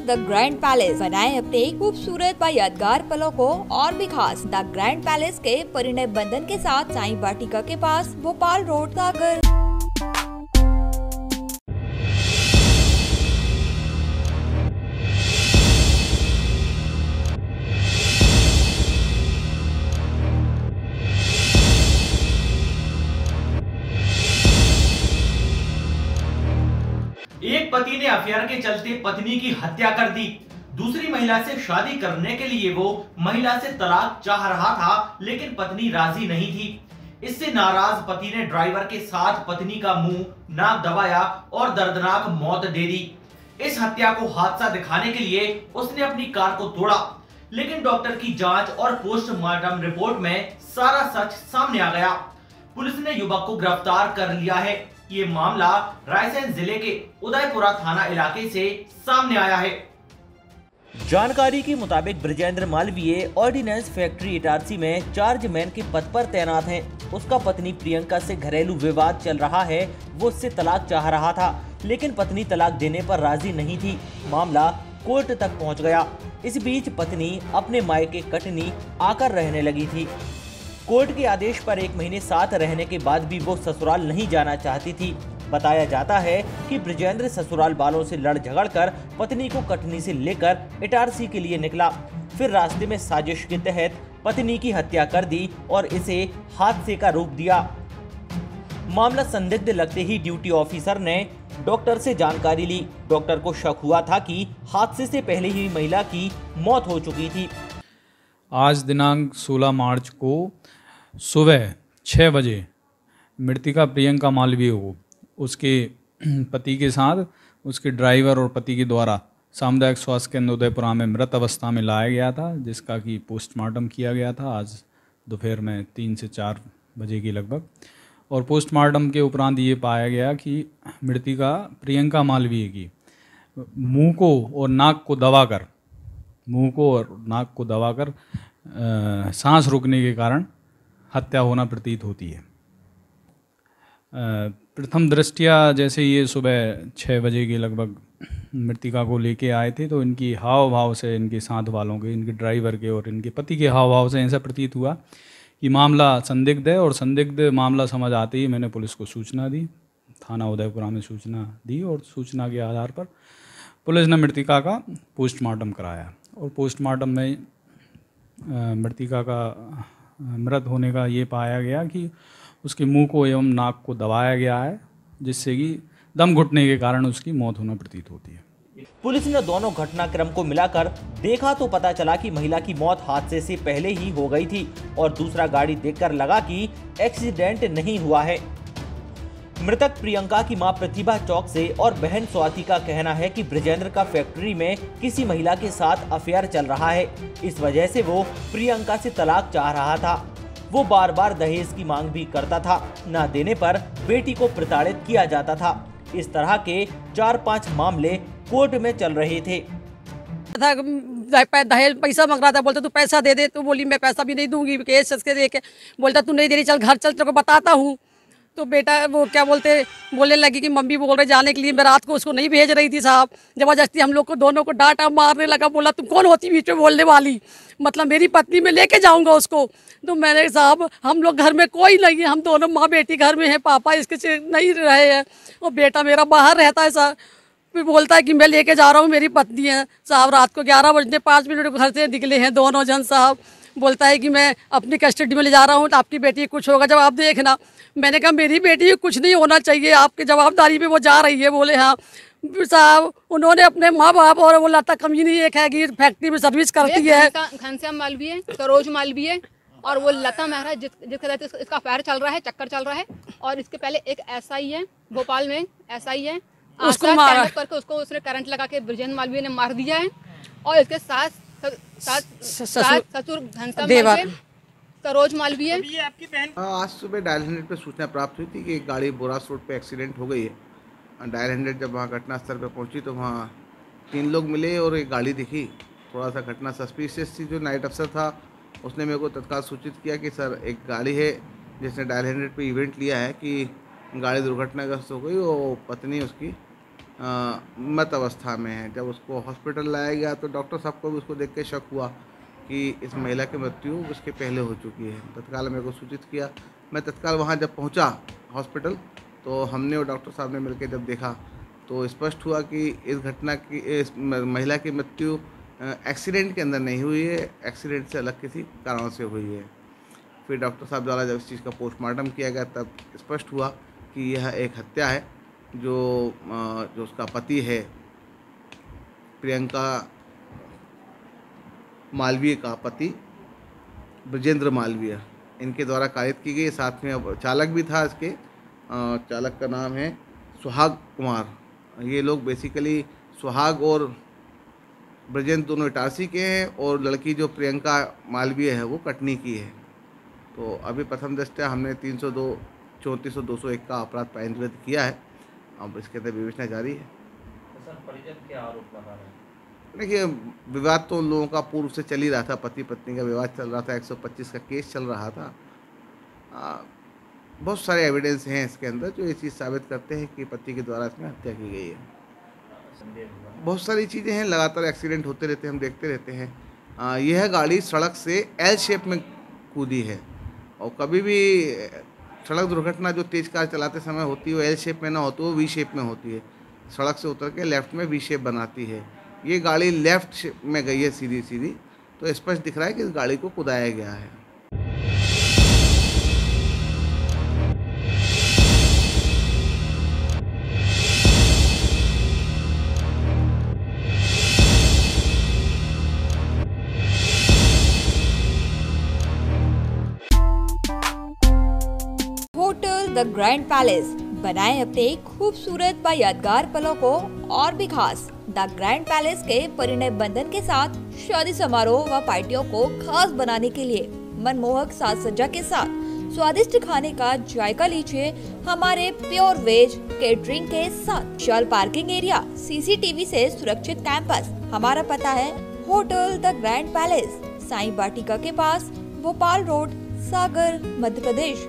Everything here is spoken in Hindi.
The grand palace. बनाएं अपने खूबसूरत व यादगार पलों को और भी खास। द ग्रैंड पैलेस के परिणय बंधन के साथ साईं वाटिका के पास, भोपाल रोड, सागर। एक पति ने अफेयर के चलते पत्नी की हत्या कर दी। दूसरी महिला से शादी करने के लिए वो महिला से तलाक चाह रहा था, लेकिन पत्नी राजी नहीं थी। इससे नाराज पति ने ड्राइवर के साथ पत्नी का मुंह नाक दबाया और दर्दनाक मौत दे दी। इस हत्या को हादसा दिखाने के लिए उसने अपनी कार को तोड़ा, लेकिन डॉक्टर की जांच और पोस्टमार्टम रिपोर्ट में सारा सच सामने आ गया। पुलिस ने युवक को गिरफ्तार कर लिया है। ये मामला रायसेन जिले के उदयपुरा थाना इलाके से सामने आया है। जानकारी के मुताबिक ब्रजेंद्र मालवीय ऑर्डिनेंस फैक्ट्री इटारसी में चार्जमैन के पद पर तैनात हैं। उसका पत्नी प्रियंका से घरेलू विवाद चल रहा है। वो उससे तलाक चाह रहा था, लेकिन पत्नी तलाक देने पर राजी नहीं थी। मामला कोर्ट तक पहुंच गया। इस बीच पत्नी अपने मायके कटनी आकर रहने लगी थी। कोर्ट के आदेश पर 1 महीने साथ रहने के बाद भी वो ससुराल नहीं जाना चाहती थी। बताया जाता है कि ब्रजेंद्र ससुराल वालों से लड़ झगड़ कर पत्नी को कटनी से लेकर इटारसी के लिए निकला। फिर रास्ते में साजिश के तहत पत्नी की हत्या कर दी और इसे हादसे का रूप दिया। मामला संदिग्ध लगते ही ड्यूटी ऑफिसर ने डॉक्टर से जानकारी ली। डॉक्टर को शक हुआ था कि हादसे से पहले ही महिला की मौत हो चुकी थी। आज दिनांक 16 मार्च को सुबह 6 बजे मृतिका प्रियंका मालवीय को उसके पति के साथ उसके ड्राइवर और पति के द्वारा सामुदायिक स्वास्थ्य केंद्र उदयपुरा में मृत अवस्था में लाया गया था, जिसका कि पोस्टमार्टम किया गया था आज दोपहर में 3 से 4 बजे के लगभग। और पोस्टमार्टम के उपरांत ये पाया गया कि मृतिका प्रियंका मालवीय की मुंह को और नाक को दबाकर सांस रुकने के कारण हत्या होना प्रतीत होती है। प्रथम दृष्टया जैसे ये सुबह 6 बजे के लगभग मृतिका को लेके आए थे, तो इनकी हाव भाव से, इनके साथ वालों के, इनके ड्राइवर के और इनके पति के हाव भाव से ऐसा प्रतीत हुआ कि मामला संदिग्ध है। और संदिग्ध मामला समझ आते ही मैंने पुलिस को सूचना दी, थाना उदयपुरा में सूचना दी और सूचना के आधार पर पुलिस ने मृतिका का पोस्टमार्टम कराया। और पोस्टमार्टम में मृतिका का मृत होने का ये पाया गया कि उसके मुंह को एवं नाक को दबाया गया है, जिससे कि दम घुटने के कारण उसकी मौत होना प्रतीत होती है। पुलिस ने दोनों घटनाक्रम को मिलाकर देखा तो पता चला कि महिला की मौत हादसे से पहले ही हो गई थी और दूसरा गाड़ी देखकर लगा कि एक्सीडेंट नहीं हुआ है। मृतक प्रियंका की मां प्रतिभा चौक से और बहन स्वाति का कहना है कि ब्रजेंद्र का फैक्ट्री में किसी महिला के साथ अफेयर चल रहा है। इस वजह से वो प्रियंका से तलाक चाह रहा था। वो बार बार दहेज की मांग भी करता था। न देने पर बेटी को प्रताड़ित किया जाता था। इस तरह के 4-5 मामले कोर्ट में चल रहे थे। दहेज पैसा मांग रहा था, बोलता तू पैसा दे दे। तो बोली मैं पैसा भी नहीं दूंगी, केस के देके बोलता तू नहीं दे रही, चल घर चल, तेरे को बताता हूँ। तो बेटा वो क्या बोलने लगी कि मम्मी बोल रहे जाने के लिए, मैं रात को उसको नहीं भेज रही थी साहब। जबरदस्ती हम लोग को दोनों को डांटा, मारने लगा। बोला तुम कौन होती बीच में बोलने वाली, मतलब मेरी पत्नी में लेके जाऊंगा उसको। तो मैंने साहब हम लोग घर में कोई नहीं है, हम दोनों माँ बेटी घर में है, पापा इसके से नहीं रहे हैं और बेटा मेरा बाहर रहता है साहब। फिर बोलता है कि मैं लेके जा रहा हूँ, मेरी पत्नी है साहब। रात को 11 बजने 5 मिनट घर से निकले हैं दोनों जन साहब। बोलता है कि मैं अपनी कस्टडी में ले जा रहा हूँ, तो आपकी बेटी कुछ होगा जब आप देखना। मैंने कहा मेरी बेटी कुछ नहीं होना चाहिए, आपकी जवाबदारी पे वो जा रही है। बोले हाँ साहब। उन्होंने अपने माँ बाप और वो लता कमीनी एक है कि फैक्ट्री में सर्विस करती है, घनश्याम मालवीय, सरोज मालवीय और वो लता मेहरा जिसके तहत इसका अफेयर चल रहा है, चक्कर चल रहा है। और इसके पहले एक एसआई है भोपाल में, एसआई है, उसको मारा करके उसने करंट लगा के ब्रजेंद्र मालवीय ने मार दिया है। और इसके साथ ससुर घनश्याम मालवीय, सरोज मालवीय। आपकी बहन आज सुबह डायल 100 पे सूचना प्राप्त हुई थी कि एक गाड़ी बोरास रोड पे एक्सीडेंट हो गई है। डायल 100 जब वहाँ घटनास्थल पे पहुँची तो वहाँ 3 लोग मिले और एक गाड़ी दिखी। थोड़ा सा घटना सस्पिशियस थी। जो नाइट अफसर था उसने मेरे को तत्काल सूचित किया कि सर एक गाड़ी है जिसने डायल 100 पे इवेंट लिया है कि गाड़ी दुर्घटनाग्रस्त हो गई और पत्नी उसकी मत अवस्था में है। जब उसको हॉस्पिटल लाया गया तो डॉक्टर साहब को भी उसको देख के शक हुआ कि इस महिला की मृत्यु उसके पहले हो चुकी है। तत्काल मेरे को सूचित किया। मैं तत्काल वहाँ जब पहुँचा हॉस्पिटल तो हमने और डॉक्टर साहब ने मिलकर जब देखा तो स्पष्ट हुआ कि इस महिला की मृत्यु एक्सीडेंट के अंदर नहीं हुई है, एक्सीडेंट से अलग किसी कारण से हुई है। फिर डॉक्टर साहब द्वारा जब इस चीज़ का पोस्टमार्टम किया गया तब स्पष्ट हुआ कि यह एक हत्या है। जो उसका पति है प्रियंका मालवीय का पति ब्रजेंद्र मालवीय, इनके द्वारा कारित की गई। साथ में अब चालक भी था, इसके चालक का नाम है सुहाग कुमार। ये लोग बेसिकली सुहाग और ब्रजेंद्र दोनों इटारसी के हैं और लड़की जो प्रियंका मालवीय है वो कटनी की है। तो अभी प्रथम दृष्टया हमने 302, 34 और 201 का अपराध पंजीबद्ध किया है। अब इसके अंदर विवेचना जारी है। सर, परिजन क्या आरोप लगा रहे हैं? देखिए, विवाद तो उन लोगों का पूर्व से चल ही रहा था, पति पत्नी का विवाद चल रहा था, 125 का केस चल रहा था। बहुत सारे एविडेंस हैं इसके अंदर जो ये चीज़ साबित करते हैं कि पति के द्वारा इसमें हत्या की गई है। बहुत सारी चीज़ें हैं, लगातार एक्सीडेंट होते रहते हैं, हम देखते रहते हैं। यह गाड़ी सड़क से एल शेप में कूदी है और कभी भी सड़क दुर्घटना जो तेज कार चलाते समय होती है वो एल शेप में ना होती, वो वी शेप में होती है। सड़क से उतर के लेफ्ट में वी शेप बनाती है। ये गाड़ी लेफ्ट शेप में गई है सीधी सीधी, तो स्पष्ट दिख रहा है कि इस गाड़ी को कुदाया गया है। होटल द ग्रैंड पैलेस बनाएं अपने खूबसूरत व यादगार पलों को और भी खास। द ग्रैंड पैलेस के परिणय बंधन के साथ शादी समारोह व पार्टियों को खास बनाने के लिए मनमोहक साज सज्जा के साथ स्वादिष्ट खाने का जायका लीजिए हमारे प्योर वेज केटरिंग के साथ। विशाल पार्किंग एरिया, CCTV से सुरक्षित कैंपस। हमारा पता है hotel the grand palace, Sai Vatika के पास, भोपाल रोड, सागर, मध्य प्रदेश।